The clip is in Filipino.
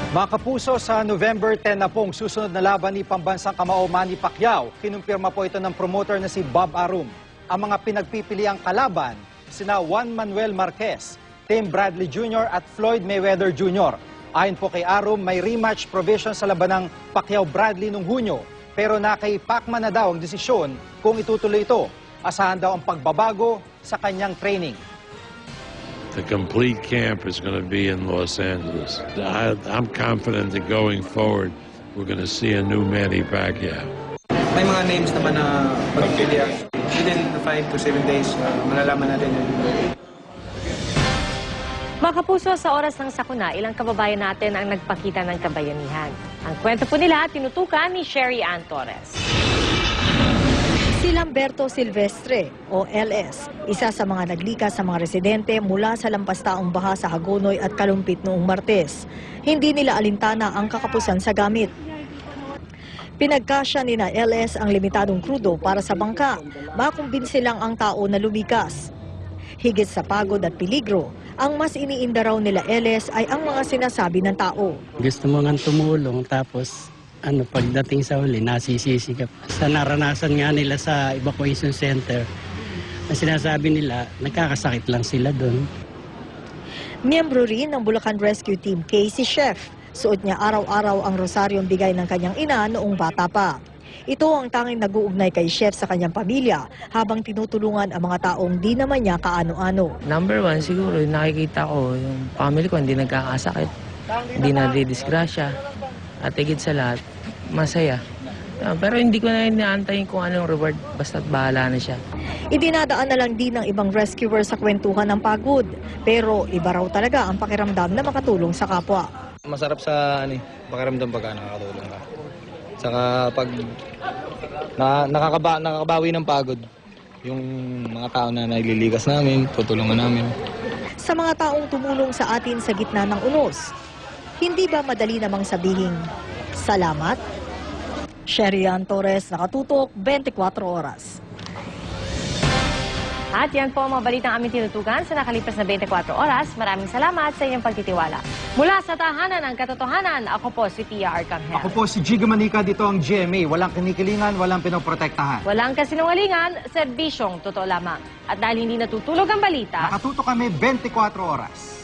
Mga kapuso, sa November 10 na pong susunod na laban ni pambansang kamao Manny Pacquiao, kinumpirma po ito ng promoter na si Bob Arum. Ang mga pinagpipiliang kalaban, sina Juan Manuel Marquez, Tim Bradley Jr. at Floyd Mayweather Jr. Ayon po kay Arum, may rematch provision sa laban ng Pacquiao-Bradley noong Hunyo, pero na kay Pacman na daw ang desisyon kung itutuloy ito. Asahan daw ang pagbabago sa kanyang training. The complete camp is going to be in Los Angeles. I'm confident that going forward, we're going to see a new Manny Pacquiao. May mga names naman na pagpilihan. Within 5 to 7 days, malalaman natin yun. Mga kapuso, sa oras ng sakuna, ilang kababayan natin ang nagpakita ng kabayanihan. Ang kwento po nila, tinutukan ni Sherry Ann Torres. Si Lamberto Silvestre o LS, isa sa mga naglikas sa mga residente mula sa lampastaong baha sa Hagonoy at Kalumpit noong Martes. Hindi nila alintana ang kakapusan sa gamit. Pinagkasya ni na LS ang limitadong krudo para sa bangka. Makumbinsi lang ang tao na lumikas. Higit sa pagod at peligro, ang mas iniinda raw nila LS ay ang mga sinasabi ng tao. Gusto mo nga tumulong tapos pagdating sa huli, nasisisi ka pa. Sa naranasan nga nila sa evacuation center, na sinasabi nila, nagkakasakit lang sila doon. Miyembro rin ng Bulacan Rescue Team K si Chef. Suot niya araw-araw ang rosaryong bigay ng kanyang ina noong bata pa. Ito ang tanging nag-uugnay kay Chef sa kanyang pamilya habang tinutulungan ang mga taong di naman niya kaano-ano. Number one, siguro nakikita ko yung family ko hindi nagkakasakit, hindi nadidisgrasya. At higit sa lahat, masaya. Pero hindi ko na inaantayin kung anong reward, basta't bahala na siya. Idinadaan na lang din ng ibang rescuer sa kwentuhan ng pagod. Pero iba raw talaga ang pakiramdam na makatulong sa kapwa. Masarap sa pakiramdam pagka nakakatulong ka. Saka pag nakakabawi ng pagod, yung mga tao na naililigas namin, tutulungan namin. Sa mga taong tumulong sa atin sa gitna ng unos, hindi ba madali namang sabihin, salamat? Sherry Ann Torres, nakatutok, 24 oras. At yan po ang mga balitang aming tinutukan sa nakalipas na 24 oras. Maraming salamat sa inyong pagtitiwala. Mula sa tahanan ng katotohanan, ako po si Tia Arcangel. Ako po si Giga Manica, dito ang GMA. Walang kinikilingan, walang pinoprotektahan. Walang kasinungalingan, serbisyong totoo lamang. At dahil hindi natutulog ang balita, Nakatutok kami 24 oras.